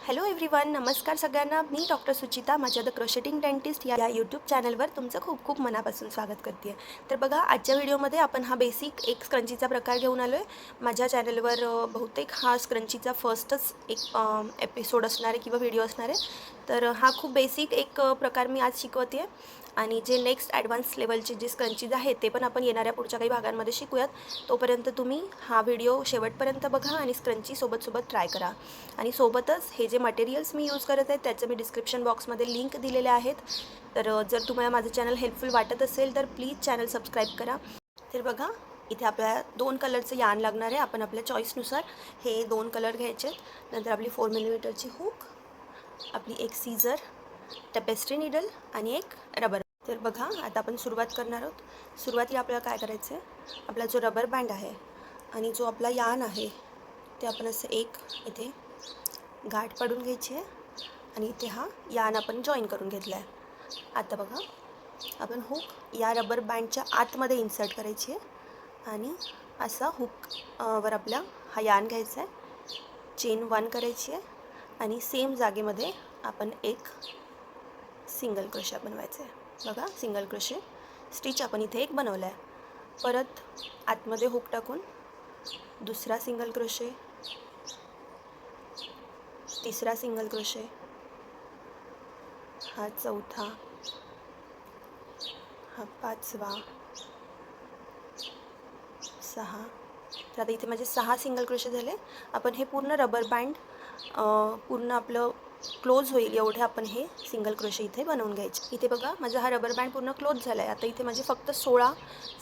Hello everyone, नमस्कार सगळ्यांना. मी doctor Suchita माझ्या द क्रोशेटिंग डेंटिस्ट या यूट्यूब चॅनलवर तुमचं खूप खूप मनापासून स्वागत करते. तर बघा, आजच्या व्हिडिओमध्ये आपण हा बेसिक एक स्क्रंचीचा प्रकार घेऊन आलो आहे. माझ्या चॅनलवर बहुतेक हा स्क्रंचीचा फर्स्टच एक एपिसोड असणार आहे किंवा व्हिडिओ असणार आहे. तर हा खूप बेसिक एक प्रकार मी आज शिकवते आहे आणि जे नेक्स्ट ॲडव्हान्स लेवलचे जे स्क्रंचीज आहेत ते पण आपण येणाऱ्या पुढच्या काही भागांमध्ये शिकूयात. तोपर्यंत तुम्ही हा व्हिडिओ शेवटपर्यंत बघा आणि स्क्रंची सोबत ट्राय करा. आणि सोबतच हे जे मटेरियल्स मी यूज करत आहे त्याचं मी डिस्क्रिप्शन बॉक्समध्ये लिंक दिलेले आहेत. तर जर तुम्हाला माझं चॅनल हेल्पफुल वाटत असेल तर प्लीज चॅनल सबस्क्राईब करा. तर बघा, इथे आपल्याला 2 कलरचं यार्न लागणार आहे. आपण आपल्या चॉईसनुसार हे 2 कलर घ्यायचे. नंतर आपली 4 मिलीमीटरची हुक, आपली एक सीझर, टॅपेस्ट्री निडल आणि एक रबर. तर बघा, आता आपण सुरुवात करणार आहोत. सुरुवातीला आपल्याला काय करायचं आहे, आपला जो रबर बँड आहे आणि जो आपला यार्न आहे ते आपण असं एक इथे गाठ पाडून घ्यायची आहे आणि इथे हा यार्न आपण जॉईन करून घेतला आहे. आता बघा, आपण हुक या रबर बँडच्या आतमध्ये इन्सर्ट करायची आहे आणि असा हुक वर आपला हा यार्न घ्यायचा आहे. चेन 1 करायची आहे आणि सेम जागेमध्ये आपण एक सिंगल क्रोशा बनवायचा आहे. बघा, सिंगल क्रोशे स्टिच आपण इथे एक बनवला आहे. परत आतमध्ये हुक टाकून दुसरा सिंगल क्रोशे, तिसरा सिंगल क्रोशे, हा चौथा, हा पाचवा, 6. तर आता इथे माझे 6 सिंगल क्रोशे झाले. आपण हे पूर्ण रबर बँड पूर्ण आपलं क्लोज होईल एवढे आपण हे सिंगल क्रोशे इथे बनवून घ्यायचे. इथे बघा, माझा हा रबर बँड पूर्ण क्लोज झाला आहे. आता इथे माझे फक्त 16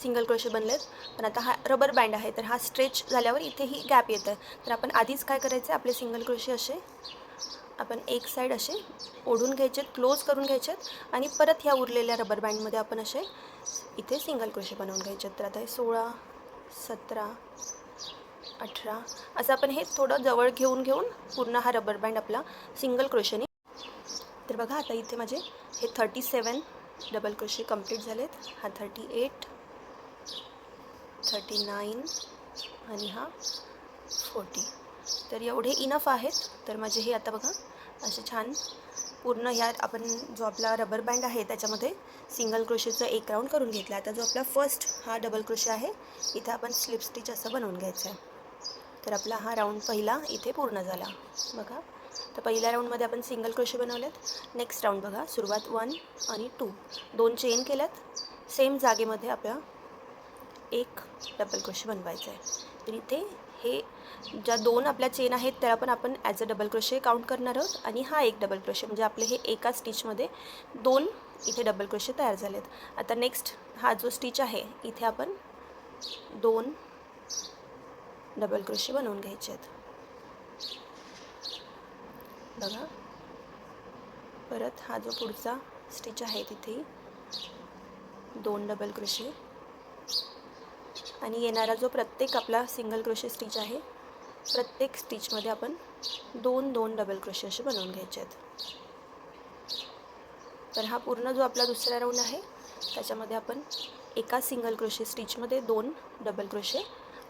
सिंगल क्रोशे बनलेत. पण आता हा रबर बँड आहे तर हा स्ट्रेच झाल्यावर इथेही गॅप येतं. तर आपण आधीच काय करायचं आहे, आपले सिंगल क्रोशे असे आपण एक साईड असे ओढून घ्यायचे, क्लोज करून घ्यायचे आणि परत ह्या उरलेल्या रबर बँडमध्ये आपण असे इथे सिंगल क्रोशे बनवून घ्यायचे. तर आता हे 16, 17, 18 असं आपण हे थोडं जवळ घेऊन पूर्ण हा रबर बँड आपला सिंगल क्रोशेने. तर बघा, आता इथे माझे हे 37 डबल क्रोशे कंप्लीट झालेत. हा 38, 39 आणि हा 40. तर एवढे इनफ आहेत. तर माझे हे आता बघा असे छान पूर्ण ह्या आपण जो आपला रबर बँड आहे त्याच्यामध्ये सिंगल क्रोशेचं एक राऊंड करून घेतला. आता जो आपला फर्स्ट हा डबल क्रोशे आहे इथे आपण स्लिप स्टिच असं बनवून घ्यायचं आहे. तर आपला हा राऊंड पहिला इथे पूर्ण झाला. बघा, तर पहिल्या राऊंडमध्ये आपण सिंगल क्रोशे बनवलेत. नेक्स्ट राऊंड बघा, सुरुवात 1 आणि 2, 2 चेन केल्यात. सेम जागेमध्ये आपल्या एक डबल क्रोशे बनवायचं आहे. तर इथे हे ज्या 2 आपल्या चेन आहेत त्या पण आपण as a double crochet count करणार आहोत आणि हा एक डबल क्रोशे म्हणजे आपले हे एका स्टिचमध्ये 2 इथे डबल क्रोशे तयार झालेत. आता नेक्स्ट हा जो स्टिच आहे इथे आपण 2 डबल क्रोशे बनवून घ्यायचे आहेत. बघा, परत हा जो पुढचा स्टिच आहे तिथेही 2 डबल क्रोशे आणि येणारा जो प्रत्येक आपला सिंगल क्रोशे स्टिच आहे प्रत्येक स्टिचमध्ये आपण 2-2 डबल क्रोशे असे बनवून घ्यायचे आहेत. तर हा पूर्ण जो आपला दुसरा राऊंड आहे त्याच्यामध्ये आपण एका सिंगल क्रोशे स्टिचमध्ये 2 डबल क्रोशे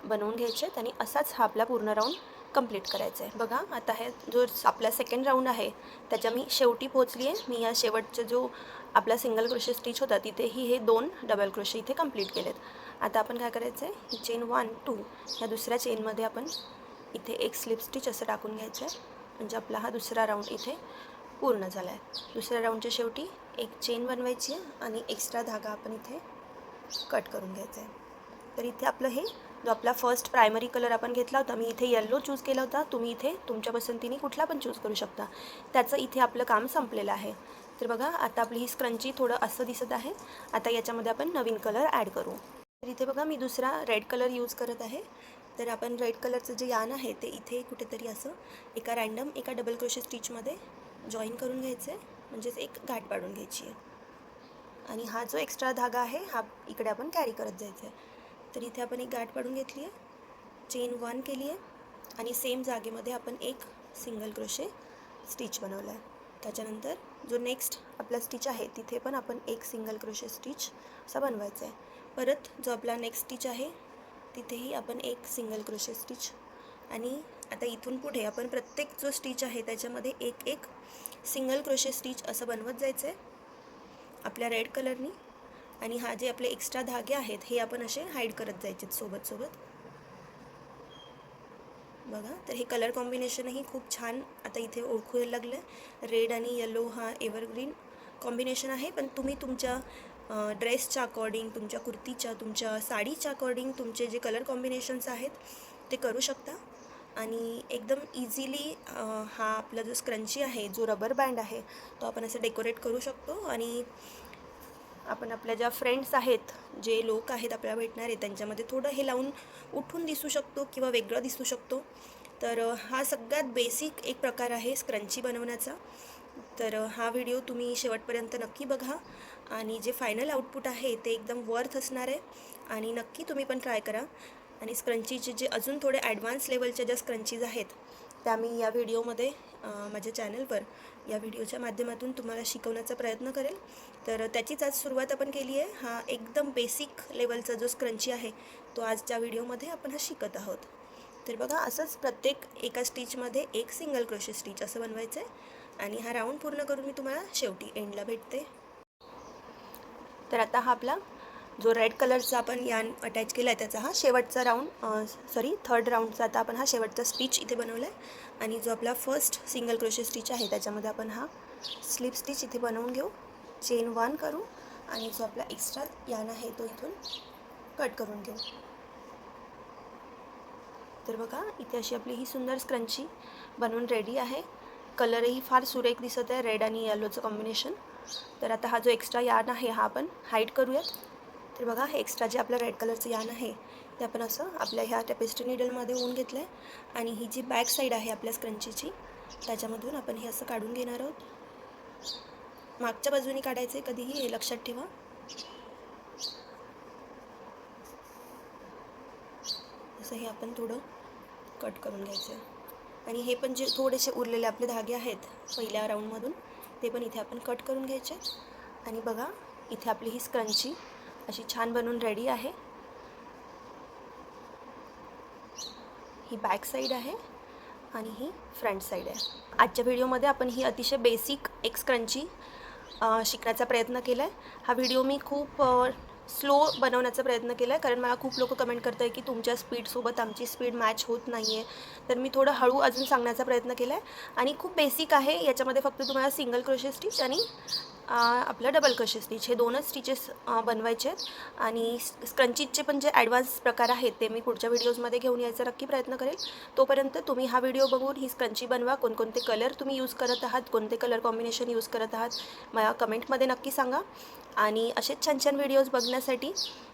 बनवून घ्यायचे आहेत आणि असाच हा आपला पूर्ण राऊंड कंप्लीट करायचा आहे. बघा, आता हे जो आपला सेकंड राऊंड आहे त्याच्या मी शेवटी पोहोचली आहे. मी या शेवटचा जो आपला सिंगल क्रोशे स्टिच होता तिथेही हे 2 डबल क्रोशे इथे कंप्लीट केलेत. आता आपण काय करायचं आहे, ही चेन 1, 2 ह्या दुसऱ्या चेनमध्ये आपण इथे एक स्लिप स्टिच असं टाकून घ्यायचं आहे. म्हणजे आपला हा दुसरा राऊंड इथे पूर्ण झाला आहे. दुसऱ्या राऊंडच्या शेवटी एक चेन बनवायची आहे आणि एक्स्ट्रा धागा आपण इथे कट करून घ्यायचा आहे. तर इथे आपलं हे जो आपला फर्स्ट प्रायमरी कलर आपण घेतला होता, मी इथे येल्लो चूज केला होता. तुम्ही इथे तुमच्या पसंतीने कुठला पण चूज करू शकता. त्याचं इथे आपलं काम संपलेलं आहे. तर बघा, आता आपली ही स्क्रंची थोडं असं दिसत आहे. आता याच्यामध्ये आपण नवीन कलर ॲड करू. तर इथे बघा, मी दुसरा रेड कलर यूज करत आहे. तर आपण रेड कलरचं जे यार्न आहे ते इथे कुठेतरी असं एका डबल क्रोशे स्टिचमध्ये जॉईन करून घ्यायचं आहे. म्हणजेच एक गाठ पाडून घ्यायची आहे आणि हा जो एक्स्ट्रा धागा आहे हा इकडे आपण कॅरी करत जायचा आहे. तर इथे आपण एक गाठ पाडून घेतली आहे, चेन 1 केली आहे आणि सेम जागेमध्ये आपण एक सिंगल क्रोशे स्टिच बनवला आहे. त्याच्यानंतर जो नेक्स्ट आपला स्टिच आहे तिथे पण आपण एक सिंगल क्रोशे स्टिच असा बनवायचा आहे. परत जो आपला नेक्स्ट स्टिच आहे तिथेही आपण एक सिंगल क्रोशे स्टिच आणि आता इथून पुढे आपण प्रत्येक जो स्टिच आहे त्याच्यामध्ये एक एक सिंगल क्रोशे स्टिच असं बनवत जायचं आहे आपल्या रेड कलरनी. आणि हा जे आपले एक्स्ट्रा धागे आहेत हे आपण असे हाईड करत जायचे सोबत सोबत. बघा, तर हे कलर कॉम्बिनेशनही खूप छान आता इथे ओळखू लागलं आहे. रेड आणि येलो हा एव्हरग्रीन कॉम्बिनेशन आहे, पण तुम्ही तुमच्या ड्रेसच्या अकॉर्डिंग, तुमच्या कुर्तीच्या, तुमच्या साडीच्या अकॉर्डिंग तुमचे जे कलर कॉम्बिनेशन्स आहेत ते करू शकता. आणि एकदम इझिली हा आपला जो स्क्रंची आहे, जो रबर बँड आहे, तो आपण असं डेकोरेट करू शकतो. आणि आपण आपल्या ज्या फ्रेंड्स आहेत, जे लोक आहेत आपल्याला भेटणारे, त्यांच्यामध्ये थोडं हे लावून उठून दिसू शकतो किंवा वेगळं दिसू शकतो. तर हा सगळ्यात बेसिक एक प्रकार आहे स्क्रंची बनवण्याचा. तर हा व्हिडिओ तुम्ही शेवटपर्यंत नक्की बघा आणि जे फायनल आउटपुट आहे ते एकदम वर्थ असणार आहे. आणि नक्की तुम्ही पण ट्राय करा. आणि स्क्रंचीचे जे अजून थोडे ॲडव्हान्स लेवलच्या ज्या स्क्रंचीज आहेत त्या मी या व्हिडिओमध्ये माझ्या चॅनलवर या व्हिडिओच्या माध्यमातून तुम्हाला शिकवण्याचा प्रयत्न करेल. तर त्याचीच आज सुरुवात आपण केली आहे. हा एकदम बेसिक लेवलचा जो स्क्रंची आहे तो आजच्या व्हिडिओमध्ये आपण हा शिकत आहोत. तर बघा, असंच प्रत्येक एका स्टिचमध्ये एक सिंगल क्रोशे स्टिच असं बनवायचं आहे. आणि हा राऊंड पूर्ण करून मी तुम्हाला शेवटी एंडला भेटते. तर आता हा आपला जो रेड कलरचा आपण यान अटॅच केला आहे त्याचा हा शेवटचा थर्ड राऊंडचा आता आपण हा शेवटचा स्टिच इथे बनवला आहे. आणि जो आपला फर्स्ट सिंगल क्रोशे स्टिच आहे त्याच्यामध्ये आपण हा स्लिप स्टिच इथे बनवून घेऊ, चेन 1 करू आणि जो आपला एक्स्ट्रा यान आहे तो इथून कट करून घेऊ. तर बघा, इथे अशी आपली ही सुंदर स्क्रंची बनवून रेडी आहे. कलरही फार सुरेख दिसत आहे, रेड आणि येलोचं कॉम्बिनेशन. तर आता हा जो एक्स्ट्रा यान आहे हा आपण हाईड करूयात. तर बघा, हे एक्स्ट्रा जे आपलं रेड कलरचं यान आहे ते आपण असं आपल्या ह्या टेपेस्ट्री नीडलमध्ये ओवून घेतलं आहे. आणि ही जी बॅक साईड आहे आपल्या स्क्रंचीची त्याच्यामधून आपण हे असं काढून घेणार आहोत. मागच्या बाजूने काढायचे कधीही, हे लक्षात ठेवा. असं हे आपण थोडं कट करून घ्यायचं आहे. आणि हे पण जे थोडेसे उरलेले आपले धागे आहेत पहिल्या राऊंडमधून ते पण इथे आपण कट करून घ्यायचे. आणि बघा, इथे आपली ही स्क्रंची अशी छान बनवून रेडी आहे. ही बॅक साईड आहे आणि ही फ्रंट साईड आहे. आजच्या व्हिडिओमध्ये आपण ही अतिशय बेसिक एक स्क्रंची शिकण्याचा प्रयत्न केला आहे. हा व्हिडिओ मी खूप स्लो बनवण्याचा प्रयत्न केला आहे, कारण मला खूप लोक कमेंट करत आहे की तुमच्या स्पीडसोबत आमची स्पीड मॅच होत नाही आहे. तर मी थोडं हळू अजून सांगण्याचा प्रयत्न केला आहे. आणि खूप बेसिक आहे. याच्यामध्ये फक्त तुम्हाला सिंगल क्रोशे स्टिच आणि आपलं डबल क्रोशे स्टिच हे 2च स्टिचेस बनवायचे आहेत. आणि स्क्रंचीचे पण जे ॲडव्हान्स प्रकार आहेत ते मी पुढच्या व्हिडिओजमध्ये घेऊन यायचा नक्की प्रयत्न करेल. तोपर्यंत तुम्ही हा व्हिडिओ बघून ही स्क्रंची बनवा. कोणकोणते कलर तुम्ही यूज करत आहात, कोणते कलर कॉम्बिनेशन यूज करत आहात मला कमेंटमध्ये नक्की सांगा. आणि असेच छान छान व्हिडिओज बघण्यासाठी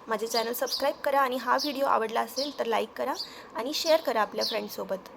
माझे चॅनल सबस्क्राईब करा. आणि हा व्हिडिओ आवडला असेल तर लाईक करा आणि शेअर करा आपल्या फ्रेंड्ससोबत.